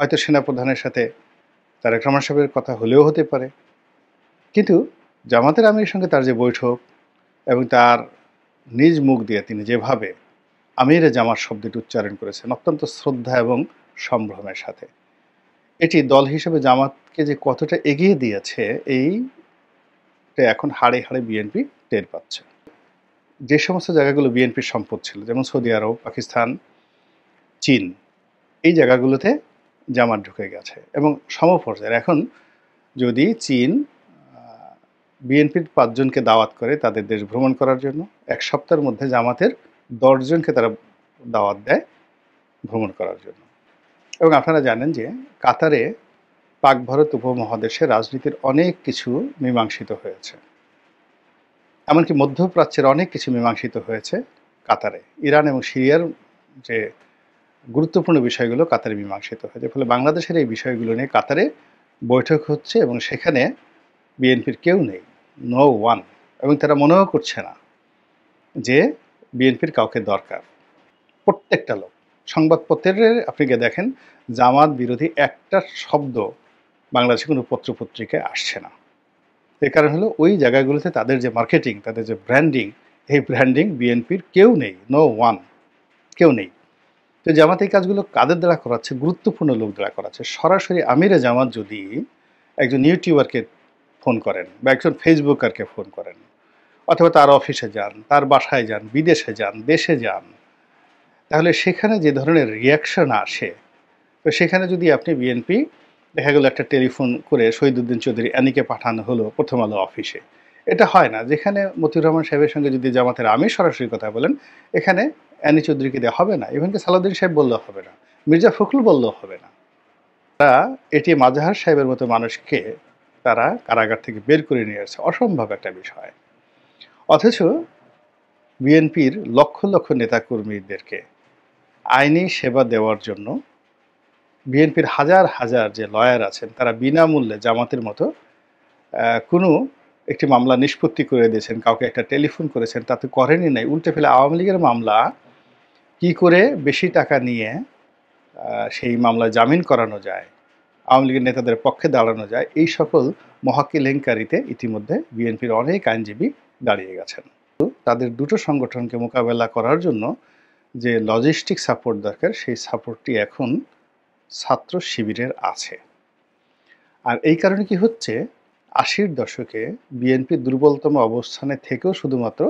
হয়তো সেনাপ্রধানের সাথে তারেক রহমান সাহেবের কথা হলেও হতে পারে, কিন্তু জামাতের আমিরের সঙ্গে তার যে বৈঠক এবং তার নিজ মুখ দিয়ে তিনি যেভাবে আমিরে জামাত শব্দটি উচ্চারণ করেছেন অত্যন্ত শ্রদ্ধা এবং সম্ভ্রমের সাথে, এটি দল হিসেবে জামাতকে যে কতটা এগিয়ে দিয়েছে এইটা এখন হাড়ে হাড়ে বিএনপি টের পাচ্ছে। যে সমস্ত জায়গাগুলো বিএনপির সম্পদ ছিল, যেমন সৌদি আরব, পাকিস্তান, চীন, এই জায়গাগুলোতে জামাত ঢুকে গেছে এবং সমপর্যায়ের। এখন যদি চীন বিএনপির 5 জনকে দাওয়াত করে তাদের দেশ ভ্রমণ করার জন্য, এক সপ্তাহের মধ্যে জামাতের 10 জনকে তারা দাওয়াত দেয় ভ্রমণ করার জন্য। এবং আপনারা জানেন যে কাতারে পাক ভারত উপমহাদেশে রাজনীতির অনেক কিছু মীমাংসিত হয়েছে, এমনকি মধ্যপ্রাচ্যের অনেক কিছু মীমাংসিত হয়েছে কাতারে। ইরান এবং সিরিয়ার যে গুরুত্বপূর্ণ বিষয়গুলো কাতারে মীমাংসিত হয়েছে, ফলে বাংলাদেশের এই বিষয়গুলো নিয়ে কাতারে বৈঠক হচ্ছে এবং সেখানে বিএনপির কেউ নেই, নো ওয়ান, এবং তারা মনেও করছে না যে বিএনপির কাউকে দরকার। প্রত্যেকটা লোক, সংবাদপত্রের আপনি গিয়ে দেখেন জামাত বিরোধী একটা শব্দ বাংলাদেশে কোনো পত্রপত্রিকায় আসছে না। এর কারণ হলো ওই জায়গাগুলোতে তাদের যে মার্কেটিং, তাদের যে ব্র্যান্ডিং, এই ব্র্যান্ডিং বিএনপির কেউ নেই, নো ওয়ান, কেউ নেই। তো জামাত এই কাজগুলো কাদের দ্বারা করাচ্ছে? গুরুত্বপূর্ণ লোক দ্বারা করাচ্ছে। সরাসরি আমিরে জামাত যদি একজন ইউটিউবারকে ফোন করেন বা একজন ফেসবুকারকে ফোন করেন, অথবা তার অফিসে যান, তার বাসায় যান, বিদেশে যান, দেশে যান, তাহলে সেখানে যে ধরনের রিয়াকশন আসে, তো সেখানে যদি আপনি বিএনপি দেখা গেল একটা টেলিফোন করে শহীদুদ্দিন চৌধুরী অ্যানিকে পাঠানো হলো প্রথম আলো অফিসে, এটা হয় না। যেখানে মতিউর রহমান সাহেবের সঙ্গে যদি জামাতের আমির সরাসরি কথা বলেন, এখানে অ্যানি চৌধুরীকে দেওয়া হবে না, ইভেনকি সালাউদ্দিন সাহেব বললেও হবে না, মির্জা ফখরুল বললেও হবে না। তারা এটি মাজাহার সাহেবের মতো মানুষকে তারা কারাগার থেকে বের করে নিয়ে আসছে, অসম্ভব একটা বিষয়। অথচ বিএনপির লক্ষ লক্ষ নেতাকর্মীদেরকে আইনি সেবা দেওয়ার জন্য বিএনপির হাজার হাজার যে লয়ার আছেন তারা বিনামূল্যে জামাতের মতো কোনো একটি মামলা নিষ্পত্তি করে দিয়েছেন, কাউকে একটা টেলিফোন করেছেন, তাতে করেনই নাই, উল্টে ফেলে আওয়ামী লীগের মামলা কি করে বেশি টাকা নিয়ে সেই মামলায় জামিন করানো যায়, আওয়ামী লীগের নেতাদের পক্ষে দাঁড়ানো যায়, এই সকল মহাকেলেঙ্কারিতে ইতিমধ্যে বিএনপির অনেক আইনজীবী দাঁড়িয়ে গেছেন। তাদের দুটো সংগঠনকে মোকাবেলা করার জন্য যে লজিস্টিক সাপোর্ট দরকার, সেই সাপোর্টটি এখন ছাত্র শিবিরের আছে। আর এই কারণে কি হচ্ছে, 80-র দশকে বিএনপি দুর্বলতম অবস্থানে থেকেও শুধুমাত্র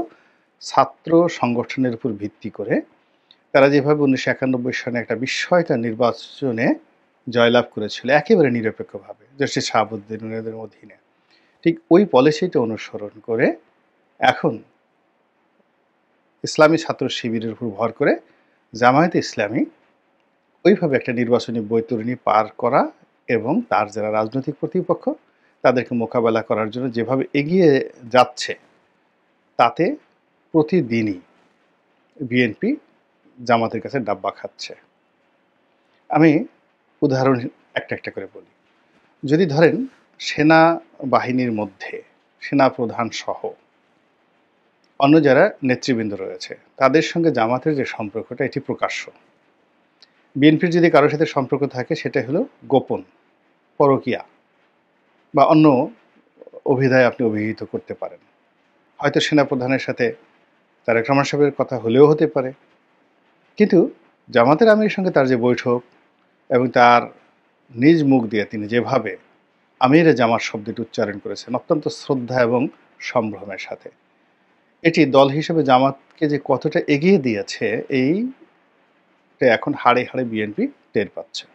ছাত্র সংগঠনের উপর ভিত্তি করে তারা যেভাবে 1991 সালে একটা বিস্ময়কর নির্বাচনে জয়লাভ করেছিল একেবারে নিরপেক্ষভাবে জাস্টিস শাহাবুদ্দিনের অধীনে, ঠিক ওই পলিসিটা অনুসরণ করে এখন ইসলামী ছাত্র শিবিরের উপর ভর করে জামায়াতে ইসলামী ওইভাবে একটা নির্বাচনী বৈতরণী পার করা এবং তার যারা রাজনৈতিক প্রতিপক্ষ তাদেরকে মোকাবেলা করার জন্য যেভাবে এগিয়ে যাচ্ছে, তাতে প্রতিদিনই বিএনপি জামাতের কাছে ডাব্বা খাচ্ছে। আমি উদাহরণ একটা একটা করে বলি। যদি ধরেন সেনা বাহিনীর মধ্যে সেনাপ্রধান সহ অন্য যারা নেতৃবৃন্দ রয়েছে তাদের সঙ্গে জামাতের যে সম্পর্কটা, এটি প্রকাশ্য। বিএনপির যদি কারোর সাথে সম্পর্ক থাকে সেটা হলো গোপন, পরকীয়া বা অন্য অভিধায় আপনি অভিহিত করতে পারেন। হয়তো সেনাপ্রধানের সাথে তারেক রহমান সাহেবের কথা হলেও হতে পারে, কিন্তু জামাতের আমিরের সঙ্গে তার যে বৈঠক এবং তার নিজ মুখ দিয়ে তিনি যেভাবে আমিরে জামাত শব্দটি উচ্চারণ করেছেন অত্যন্ত শ্রদ্ধা এবং সম্ভ্রমের সাথে, এটি দল হিসেবে জামাতকে যে কতটা এগিয়ে দিয়েছে এইটা এখন হাড়ে হাড়ে বিএনপি টের পাচ্ছে।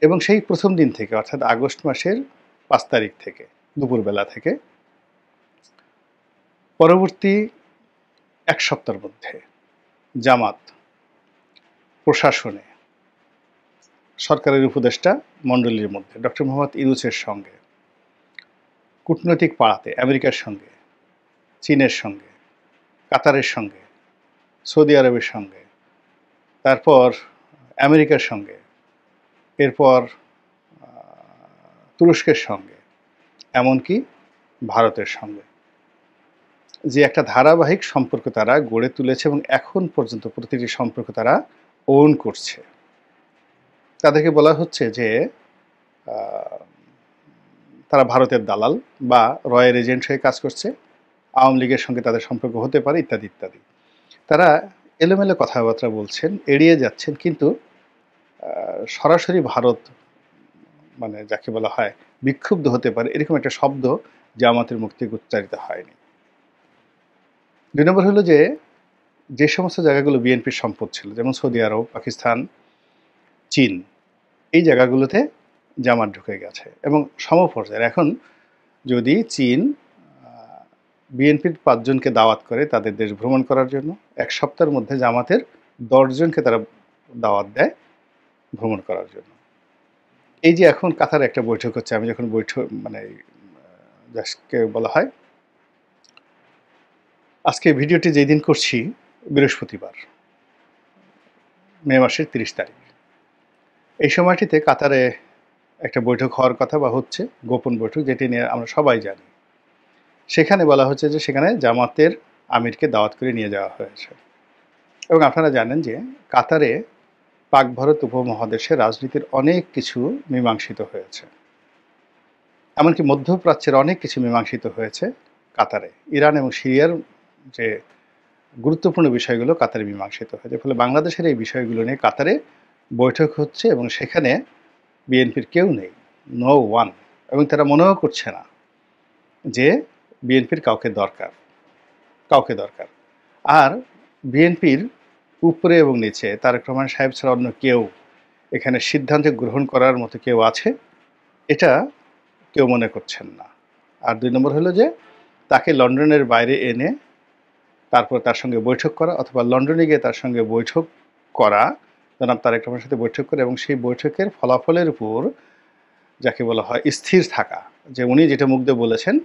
এবং সেই প্রথম দিন থেকে, অর্থাৎ আগস্ট মাসের 5 তারিখ থেকে দুপুরবেলা থেকে পরবর্তী এক সপ্তাহের মধ্যে জামাত প্রশাসনে সরকারের উপদেষ্টা মণ্ডলীর মধ্যে ডক্টর মোহাম্মদ ইউনূসের সঙ্গে, কূটনৈতিক পাড়াতে আমেরিকার সঙ্গে, চীনের সঙ্গে, কাতারের সঙ্গে, সৌদি আরবের সঙ্গে, তারপর আমেরিকার সঙ্গে, এরপর তুরস্কের সঙ্গে, এমনকি ভারতের সঙ্গে যে একটা ধারাবাহিক সম্পর্ক তারা গড়ে তুলেছে এবং এখন পর্যন্ত প্রতিটি সম্পর্ক তারা ওন করছে, তাদেরকে বলা হচ্ছে যে আহ, তারা ভারতের দালাল বা রয়ের এজেন্ট হয়ে কাজ করছে, আওয়ামী লীগের সঙ্গে তাদের সম্পর্ক হতে পারে, ইত্যাদি ইত্যাদি। তারা এলোমেলো কথাবার্তা বলছেন, এড়িয়ে যাচ্ছেন, কিন্তু সরাসরি ভারত মানে যাকে বলা হয় বিক্ষুব্ধ হতে পারে এরকম একটা শব্দ জামাতের মুখ থেকে উচ্চারিত হয়নি। 2 নম্বর হলো যে যে সমস্ত জায়গাগুলো বিএনপির সম্পদ ছিল, যেমন সৌদি আরব, পাকিস্তান, চীন, এই জায়গাগুলোতে জামাত ঢুকে গেছে এবং সমপর্যায়ের। এখন যদি চীন বিএনপির 5 জনকে দাওয়াত করে তাদের দেশ ভ্রমণ করার জন্য, 1 সপ্তাহের মধ্যে জামাতের 10 জনকে তারা দাওয়াত দেয় ভ্রমণ করার জন্য। এই যে এখন কাতারে একটা বৈঠক হচ্ছে, আমি যখন বৈঠক মানে যাকে বলা হয়, আজকে ভিডিওটি যেই দিন করছি বৃহস্পতিবার, মে মাসের 30 তারিখ, এই সময়টিতে কাতারে একটা বৈঠক হওয়ার কথা বা হচ্ছে, গোপন বৈঠক, যেটি নিয়ে আমরা সবাই জানি। সেখানে বলা হচ্ছে যে সেখানে জামাতের আমিরকে দাওয়াত করে নিয়ে যাওয়া হয়েছে। এবং আপনারা জানেন যে কাতারে পাক ভারত উপমহাদেশে রাজনীতির অনেক কিছু মীমাংসিত হয়েছে, এমনকি মধ্যপ্রাচ্যের অনেক কিছু মীমাংসিত হয়েছে কাতারে। ইরান এবং সিরিয়ার যে গুরুত্বপূর্ণ বিষয়গুলো কাতারে মীমাংসিত হয়েছে, ফলে বাংলাদেশের এই বিষয়গুলো নিয়ে কাতারে বৈঠক হচ্ছে এবং সেখানে বিএনপির কেউ নেই, নো ওয়ান, এবং তারা মনেও করছে না যে বিএনপির কাউকে দরকার। আর বিএনপির উপরে এবং নিচে তারেক রহমান সাহেব ছাড়া অন্য কেউ এখানে সিদ্ধান্ত গ্রহণ করার মতো কেউ আছে, এটা কেউ মনে করছেন না। আর 2 নম্বর হলো যে তাকে লন্ডনের বাইরে এনে তারপর তার সঙ্গে বৈঠক করা, অথবা লন্ডনে গিয়ে তার সঙ্গে বৈঠক করা, জনাব তারেক রহমানের সাথে বৈঠক করে এবং সেই বৈঠকের ফলাফলের উপর যাকে বলা হয় স্থির থাকা, যে উনি যেটা মুখ দিয়ে বলেছেন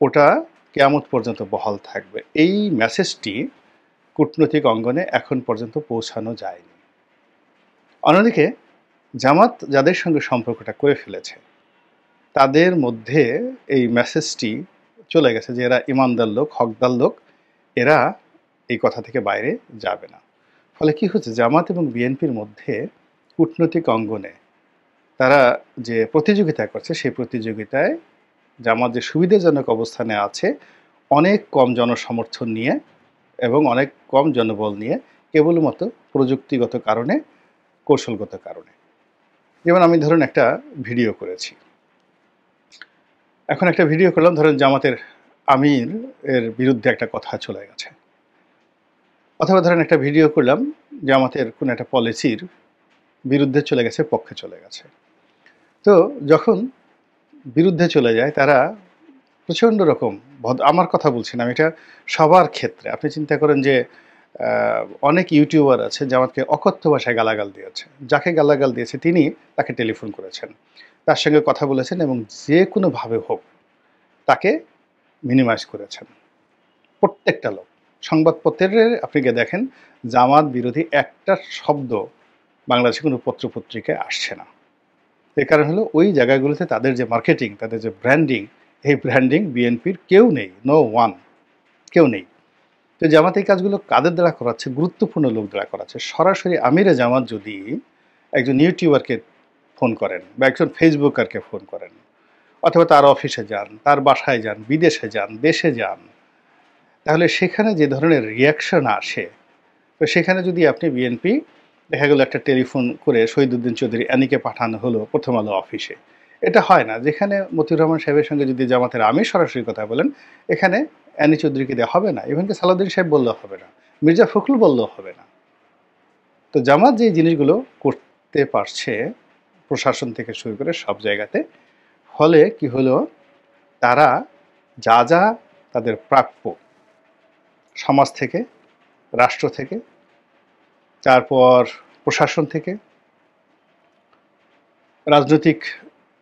ওটা কিয়ামত পর্যন্ত বহাল থাকবে, এই মেসেজটি কূটনৈতিক অঙ্গনে এখন পর্যন্ত পৌঁছানো যায়নি। অন্যদিকে জামাত যাদের সঙ্গে সম্পর্কটা করে ফেলেছে তাদের মধ্যে এই মেসেজটি চলে গেছে যে এরা ইমানদার লোক, হকদার লোক, এরা এই কথা থেকে বাইরে যাবে না। ফলে কি হচ্ছে, জামাত এবং বিএনপির মধ্যে কূটনৈতিক অঙ্গনে তারা যে প্রতিযোগিতা করছে, সেই প্রতিযোগিতায় জামাত যে সুবিধাজনক অবস্থানে আছে অনেক কম জনসমর্থন নিয়ে এবং অনেক কম জনবল নিয়ে, কেবলমাত্র প্রযুক্তিগত কারণে, কৌশলগত কারণে। যেমন আমি ধরুন একটা ভিডিও করেছি, এখন একটা ভিডিও করলাম, ধরেন জামাতের আমির এর বিরুদ্ধে একটা কথা চলে গেছে, অথবা ধরেন একটা ভিডিও করলাম জামাতের কোনো একটা পলিসির বিরুদ্ধে চলে গেছে, পক্ষে চলে গেছে। তো যখন বিরুদ্ধে চলে যায় তারা প্রচণ্ড রকম, আমার কথা বলছি না, আমি এটা সবার ক্ষেত্রে, আপনি চিন্তা করেন যে অনেক ইউটিউবার আছে জামাতকে অকথ্য ভাষায় গালাগাল দিয়েছে, যাকে গালাগাল দিয়েছে তিনি তাকে টেলিফোন করেছেন, তার সঙ্গে কথা বলেছেন এবং যে কোনোভাবে হোক তাকে মিনিমাইজ করেছেন। প্রত্যেকটা লোক, সংবাদপত্রের আপনি গিয়ে দেখেন জামাত বিরোধী একটা শব্দ বাংলাদেশে কোনো পত্রপত্রিকায় আসছে না। এর কারণ হলো ওই জায়গাগুলোতে তাদের যে মার্কেটিং, তাদের যে ব্র্যান্ডিং, এই ব্র্যান্ডিং বিএনপির কেউ নেই, নো ওয়ান, কেউ নেই। তো জামাত এই কাজগুলো কাদের দ্বারা করাচ্ছে? গুরুত্বপূর্ণ লোক দ্বারা করাচ্ছে। সরাসরি আমিরে জামাত যদি একজন ইউটিউবারকে ফোন করেন বা একজন ফেসবুকারকে ফোন করেন, অথবা তার অফিসে যান, তার বাসায় যান, বিদেশে যান, দেশে যান, তাহলে সেখানে যে ধরনের রিয়াকশন আসে, তো সেখানে যদি আপনি বিএনপি দেখা গেল একটা টেলিফোন করে শহীদুদ্দিন চৌধুরী অ্যানিকে পাঠানো হলো প্রথম আলো অফিসে, এটা হয় না। যেখানে মতিউর রহমান সাহেবের সঙ্গে যদি জামাতের আমির সরাসরি কথা বলেন, এখানে অ্যানি চৌধুরীকে দেওয়া হবে না, ইভেনকি সালাউদ্দিন সাহেব বললেও হবে না, মির্জা ফখরুল বললেও হবে না। তো জামাত যে জিনিসগুলো করতে পারছে প্রশাসন থেকে শুরু করে সব জায়গাতে, ফলে কি হলো, তারা যা যা তাদের প্রাপ্য সমাজ থেকে, রাষ্ট্র থেকে, তারপর প্রশাসন থেকে, রাজনৈতিক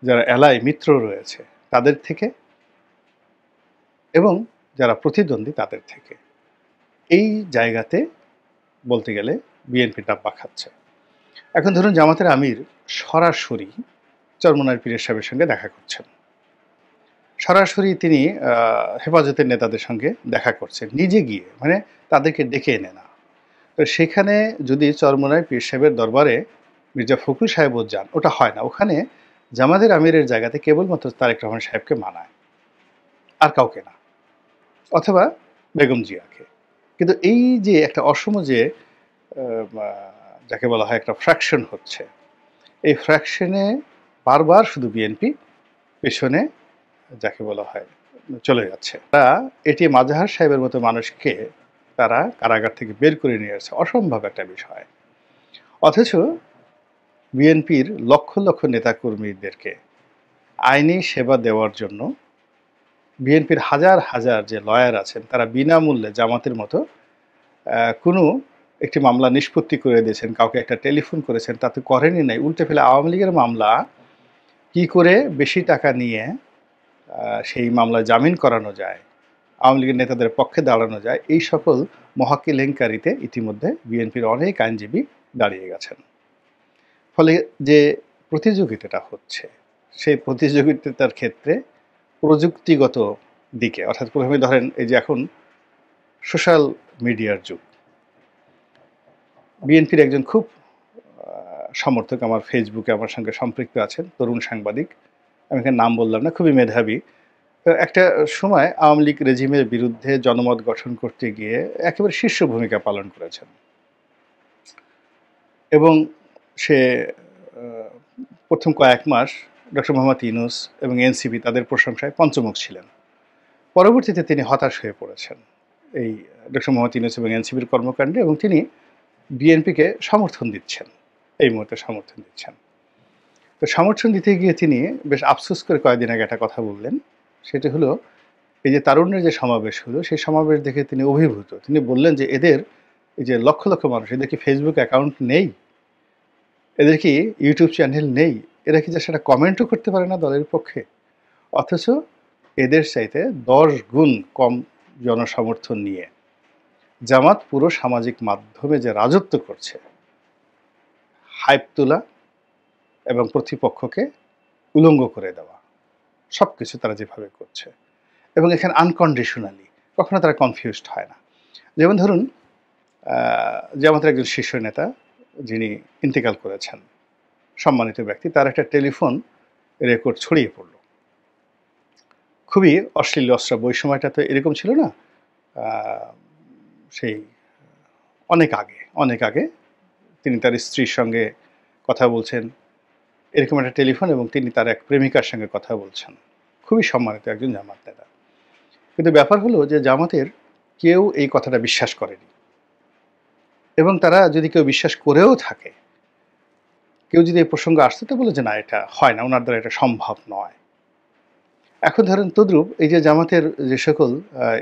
যারা এলাই মিত্র রয়েছে তাদের থেকে, এবং যারা প্রতিদ্বন্দ্বী তাদের থেকে, এই জায়গাতে বলতে গেলে বিএনপি ডাব্বা খাচ্ছে। এখন ধরুন জামাতের আমির সরাসরি চরমোনাই পীরের সাহেবের সঙ্গে দেখা করছেন, সরাসরি তিনি হেফাজতের নেতাদের সঙ্গে দেখা করছেন নিজে গিয়ে, মানে তাদেরকে ডেকে এনে না। তো সেখানে যদি চরমোনাই পীর সাহেবের দরবারে মির্জা ফখরুল সাহেবও যান, ওটা হয় না। ওখানে জামাতের আমিরের জায়গাতে কেবলমাত্র তারেক রহমান সাহেবকে মানায়, আর কাউকে না, অথবা বেগম জিয়াকে। কিন্তু এই যে একটা অসম যে যাকে বলা হয় একটা ফ্র্যাকশন হচ্ছে, এই ফ্র্যাকশনে বারবার শুধু বিএনপি পেছনে যাকে বলা হয় চলে যাচ্ছে। তারা এটি আজহার সাহেবের মতো মানুষকে তারা কারাগার থেকে বের করে নিয়ে আসছে, অসম্ভব একটা বিষয়। অথচ বিএনপির লক্ষ লক্ষ নেতাকর্মীদেরকে আইনি সেবা দেওয়ার জন্য বিএনপির হাজার হাজার যে লয়ার আছেন তারা বিনামূল্যে জামাতের মতো কোনো একটি মামলা নিষ্পত্তি করে দিয়েছেন, কাউকে একটা টেলিফোন করেছেন, তাতে করেনি নাই, উল্টে ফেলে আওয়ামী লীগের মামলা কি করে বেশি টাকা নিয়ে সেই মামলায় জামিন করানো যায়, আওয়ামী লীগের নেতাদের পক্ষে দাঁড়ানো যায়, এই সকল মহাকেলেঙ্কারিতে ইতিমধ্যে বিএনপির অনেক আইনজীবী দাঁড়িয়ে গেছেন। ফলে যে প্রতিযোগিতাটা হচ্ছে, সেই প্রতিযোগিতার ক্ষেত্রে প্রযুক্তিগত দিকে, অর্থাৎ প্রথমে ধরেন এই যে এখন সোশ্যাল মিডিয়ার যুগ, বিএনপির একজন খুব সমর্থক আমার ফেসবুকে আমার সঙ্গে সম্পৃক্ত আছেন, তরুণ সাংবাদিক, আমি এখানে নাম বললাম না, খুবই মেধাবী। একটা সময় আওয়ামী লীগ রেজিমের বিরুদ্ধে জনমত গঠন করতে গিয়ে একেবারে শীর্ষ ভূমিকা পালন করেছেন এবং সে প্রথম কয়েক মাস ডক্টর মোহাম্মদ ইউনূস এবং এনসিপি তাদের প্রশংসায় পঞ্চমুখ ছিলেন। পরবর্তীতে তিনি হতাশ হয়ে পড়েছেন এই ডক্টর মোহাম্মদ ইউনূস এবং এনসিপির কর্মকাণ্ডে, এবং তিনি বিএনপিকে সমর্থন দিচ্ছেন, এই মুহূর্তে সমর্থন দিচ্ছেন। তো সমর্থন দিতে গিয়ে তিনি বেশ আফসোস করে কয়েকদিন আগে একটা কথা বললেন, সেটা হলো এই যে তারুণ্যের যে সমাবেশ হলো, সেই সমাবেশ দেখে তিনি অভিভূত। তিনি বললেন যে এদের এই যে লক্ষ লক্ষ মানুষ, এদের কি ফেসবুক অ্যাকাউন্ট নেই, এদের কি ইউটিউব চ্যানেল নেই, এরা কি যা সেটা কমেন্টও করতে পারে না দলের পক্ষে, অথচ এদের চাইতে 10 গুণ কম জনসমর্থন নিয়ে জামাত পুরো সামাজিক মাধ্যমে যে রাজত্ব করছে, হাইপ তোলা এবং প্রতিপক্ষকে উলঙ্গ করে দেওয়া, সব কিছু তারা যেভাবে করছে, এবং এখানে আনকন্ডিশনালি, কখনো তারা কনফিউজড হয় না। যেমন ধরুন জামাতের একজন শীর্ষ নেতা যিনি ইন্তেকাল করেছেন, সম্মানিত ব্যক্তি, তার একটা টেলিফোন রেকর্ড ছড়িয়ে পড়ল, খুবই অশ্লীল অশ্রাব্য। ওই সময়টা তো এরকম ছিল না, সেই অনেক আগে তিনি তার স্ত্রীর সঙ্গে কথা বলছেন, এরকম একটা টেলিফোন, এবং তিনি তার এক প্রেমিকার সঙ্গে কথা বলছেন, খুবই সম্মানিত একজন জামাত নেতা। কিন্তু ব্যাপার হলো যে জামাতের কেউ এই কথাটা বিশ্বাস করেনি, এবং তারা যদি কেউ বিশ্বাস করেও থাকে, কেউ যদি এই প্রসঙ্গ আসতে, তো বলে যে না, এটা হয় না, ওনার দ্বারা এটা সম্ভব নয়। এখন ধরেন তদ্রূপ এই যে জামাতের যে সকল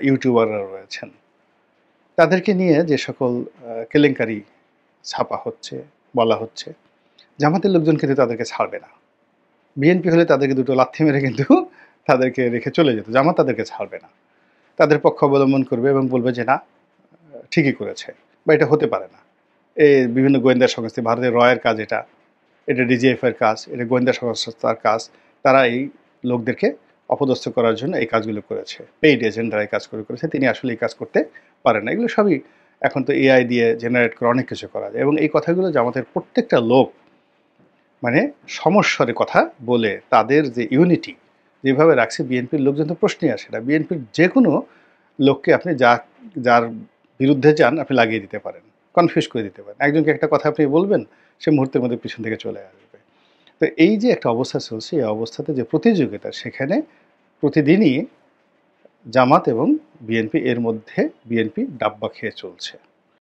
ইউটিউবাররা রয়েছেন, তাদেরকে নিয়ে যে সকল কেলেঙ্কারি ছাপা হচ্ছে, বলা হচ্ছে, জামাতের লোকজন কিন্তু তাদেরকে ছাড়বে না। বিএনপি হলে তাদেরকে দুটো লাথি মেরে কিন্তু তাদেরকে রেখে চলে যেত, জামাত তাদেরকে ছাড়বে না, তাদের পক্ষ অবলম্বন করবে এবং বলবে যে না, ঠিকই করেছে, বা এটা হতে পারে না। এই বিভিন্ন গোয়েন্দা সংস্থা, ভারতের রয়ের কাজ এটা, এটা ডিজিএফের কাজ, এটা গোয়েন্দা সংস্থার কাজ, তারা এই লোকদেরকে অপদস্থ করার জন্য এই কাজগুলো করেছে, পেইড এজেন্টরা এই কাজগুলো করেছে, তিনি আসলে এই কাজ করতে পারেন না। এগুলো সবই এখন তো এআই দিয়ে জেনারেট করে অনেক কিছু করা যায়, এবং এই কথাগুলো জামাতের প্রত্যেকটা লোক মানে সমস্বরে কথা বলে তাদের যে ইউনিটি যেভাবে রাখছে, বিএনপির লোকজন তো প্রশ্নই আসে না। বিএনপির যে কোনো লোককে আপনি যার বিরুদ্ধে যান আপনি লাগিয়ে দিতে পারেন, কনফিউজ করে দিতে পারেন, একজনকে একটা কথা আপনি বলবেন, সে মুহূর্তের মধ্যে পিছন থেকে চলে আসবে। তো এই যে একটা অবস্থা চলছে, এই অবস্থাতে যে প্রতিযোগিতা, সেখানে প্রতিদিনই জামাত এবং বিএনপি, এর মধ্যে বিএনপি ডাব্বা খেয়ে চলছে।